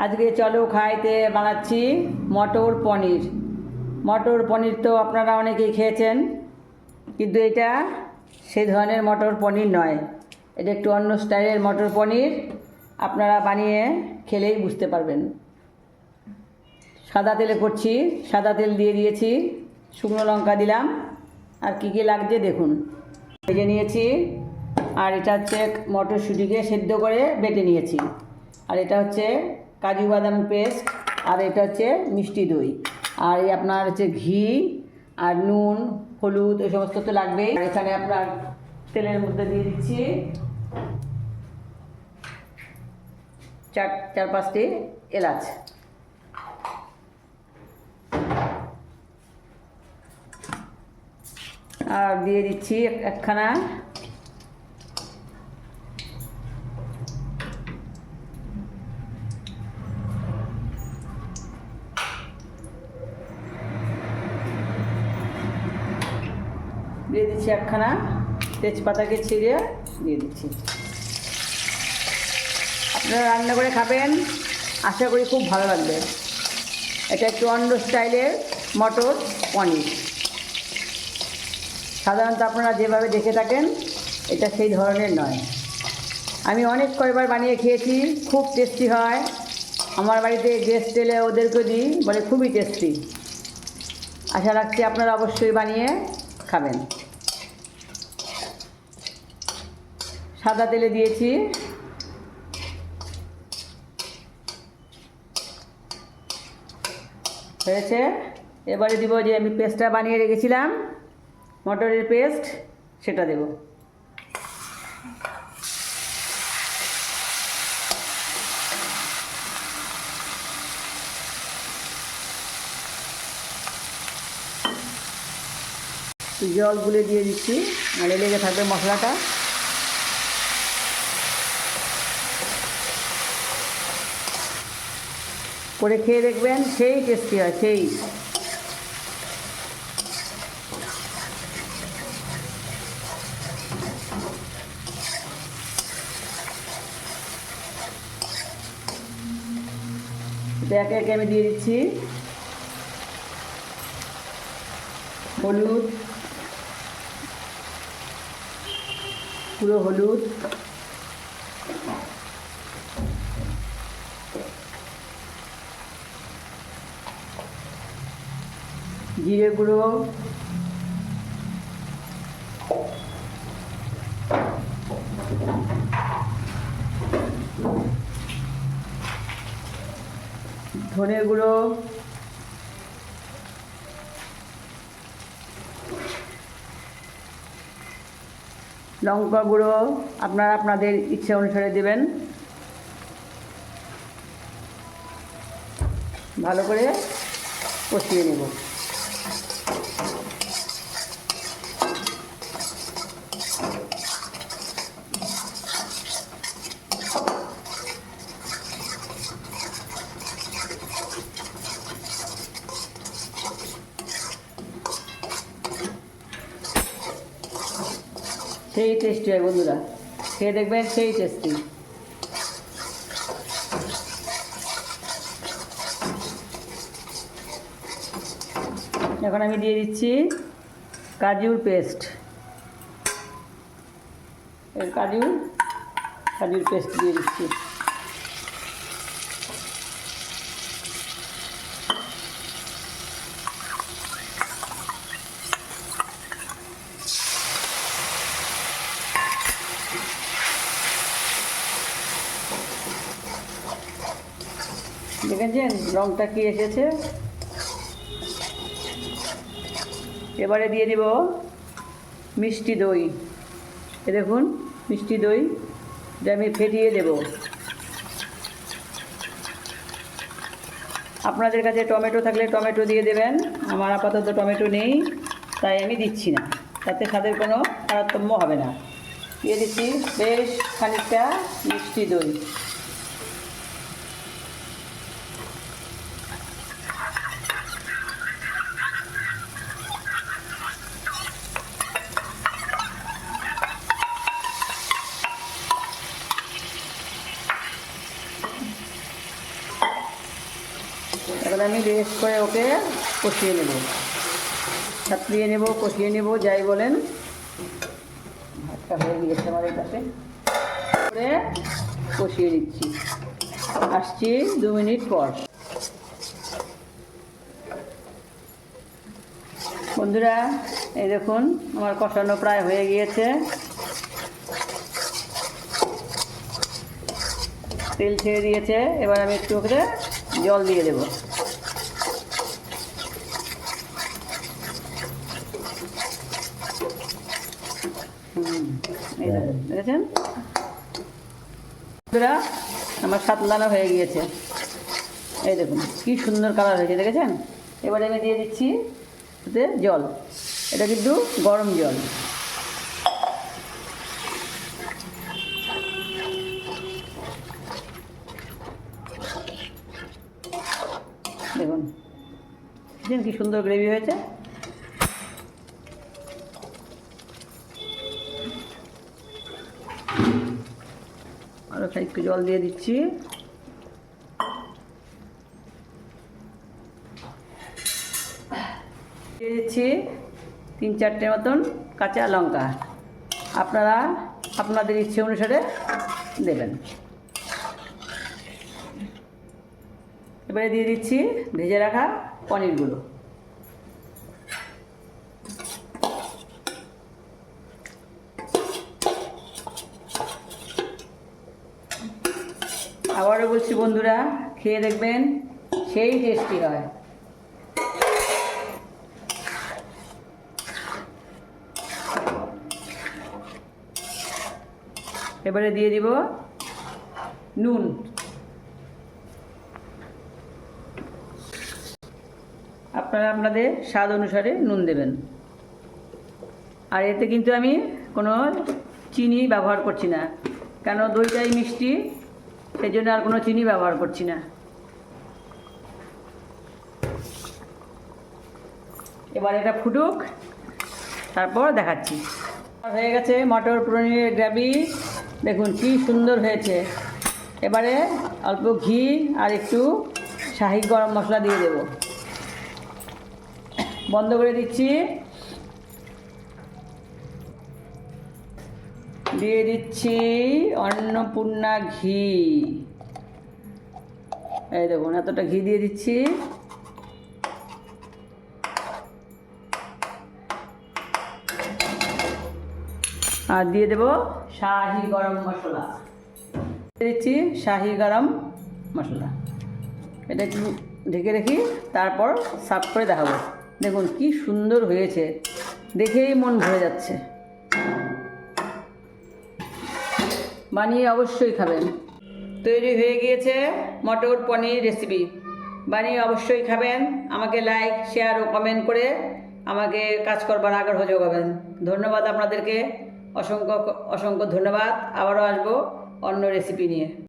আজকে চলো খাইতে বানাচ্ছি মটর পনির। মটর পনির তো আপনারা অনেকেই খেয়েছেন, কিন্তু এটা সেই ধরনের মটর পনির নয়। এটা একটু অন্য স্টাইলের মটর পনির। আপনারা বানিয়ে খেলেই বুঝতে পারবেন। সাদা তেলে করছি, সাদা তেল দিয়ে দিয়েছি, শুকনো লঙ্কা দিলাম, আর কী কী লাগছে দেখুন। ভেজে নিয়েছি, আর এটা হচ্ছে মটরশুঁটিকে সেদ্ধ করে বেটে নিয়েছি, আর এটা হচ্ছে কাজু বাদাম পেস্ট, আর এটা হচ্ছে মিষ্টি দই, আর এই আপনার হচ্ছে ঘি আর নুন হলুদ এই সমস্ত তো লাগবেই। এখানে আপনার তেলের মধ্যে দিয়ে দিচ্ছি চার পাঁচটি এলাচ, আর দিয়ে দিচ্ছি একখানা তেজপাতাকে ছিঁড়ে দিয়ে দিচ্ছি। আপনারা রান্না করে খাবেন, আশা করি খুব ভালো লাগবে। এটা একটু অন্য স্টাইলের মটর পনির। সাধারণত আপনারা যেভাবে দেখে থাকেন এটা সেই ধরনের নয়। আমি অনেক কয়েকবার বানিয়ে খেয়েছি, খুব টেস্টি হয়। আমার বাড়িতে গেস্ট এলে ওদেরকে দিই, বলে খুবই টেস্টি। আশা রাখছি আপনারা অবশ্যই বানিয়ে খাবেন। সাদা তেলে দিয়েছি, হয়েছে। এবারে দিব যে আমি পেস্টটা বানিয়ে রেখেছিলাম, মটরের পেস্ট, সেটা দেব। জল গুলে দিয়ে দিচ্ছি, নাহলে লেগে থাকবে মশলাটা। করে খেয়ে দেখবেন, সেই টেস্টি হয়, সেই। একে একে আমি দিয়ে দিচ্ছি হলুদ, পুরো হলুদ, জিরে গুঁড়ো, ধনে গুঁড়ো, লঙ্কা গুঁড়ো আপনারা আপনাদের ইচ্ছে অনুসারে দেবেন। ভালো করে কষিয়ে নেব। সেই টেস্টি হয় বন্ধুরা, খেয়ে দেখবেন, সেই টেস্টি। এখন আমি দিয়ে দিচ্ছি কাজুর পেস্ট। কাজুর পেস্ট দিয়ে দিচ্ছি। দেখেছেন রঙটা কি এসেছে। এবারে দিয়ে দিব মিষ্টি দই। এ দেখুন মিষ্টি দই, এটা আমি ফেটিয়ে দেব। আপনাদের কাছে টমেটো থাকলে টমেটো দিয়ে দেবেন, আমার আপাতত টমেটো নেই, তাই আমি দিচ্ছি না, তাতে স্বাদের কোনো তারতম্য হবে না। দিয়ে দিচ্ছি বেশ খানিকটা মিষ্টি দই। এবার আমি বেশ করে ওকে কষিয়ে নেব, ছাতলিয়ে নেব, কষিয়ে নেব, যাই বলেন। ভাতটা হয়ে গিয়েছে আমার এই পাশে, করে কষিয়ে নিচ্ছি। আসছি 2 মিনিট পর। বন্ধুরা, এই দেখুন আমার কষানো প্রায় হয়ে গিয়েছে, তেল ছেড়ে দিয়েছে। এবার আমি একটু করে জল দিয়ে দেব। এই দেখেছেন বন্ধুরা, আমার সাতলানো হয়ে গিয়েছে। এই দেখুন কি সুন্দর কালার হয়েছে, দেখেছেন? এবারে আমি দিয়ে দিচ্ছি এতে জল, এটা কিন্তু গরম জল। দেখুন দেখেন কি সুন্দর গ্রেভি হয়েছে। আরও একটু জল দিয়ে দিচ্ছি। দিয়ে দিচ্ছি 3-4টে মতন কাঁচা লঙ্কা, আপনারা আপনাদের ইচ্ছে অনুসারে দেবেন। এবারে দিয়ে দিচ্ছি ভেজে রাখা পনিরগুলো। আবারও বলছি বন্ধুরা, খেয়ে দেখবেন, সেই টেস্টি হয়। এবারে দিয়ে দিব নুন। আপনারা আপনাদের স্বাদ অনুসারে নুন দেবেন। আর এতে কিন্তু আমি কোনো চিনি ব্যবহার করছি না, কেন দইটাই মিষ্টি, সেই জন্য আর কোনো চিনি ব্যবহার করছি না। এবার এটা ফুটুক, তারপর দেখাচ্ছি। হয়ে গেছে মটর পনিরের গ্রেভি, দেখুন কি সুন্দর হয়েছে। এবারে অল্প ঘি আর একটু শাহি গরম মশলা দিয়ে দেব। বন্ধ করে দিচ্ছি। দিয়ে দিচ্ছি অন্নপূর্ণা ঘি। এই দেখুন এতটা ঘি দিয়ে দিচ্ছি। আর দিয়ে দেব শাহি গরম মশলা, দিয়ে দিচ্ছি শাহি গরম মশলা। এটা একটু ঢেকে রেখি, তারপর সার্ভ করে দেখাবো। দেখুন কি সুন্দর হয়েছে, দেখেই মন ভরে যাচ্ছে। বানিয়ে অবশ্যই খাবেন। তৈরি হয়ে গিয়েছে মটর পনির রেসিপি, বানিয়ে অবশ্যই খাবেন। আমাকে লাইক, শেয়ার ও কমেন্ট করে আমাকে কাজ করবার আগ্রহ যোগাবেন। ধন্যবাদ আপনাদেরকে, অসংখ্য অসংখ্য ধন্যবাদ। আবারও আসবো অন্য রেসিপি নিয়ে।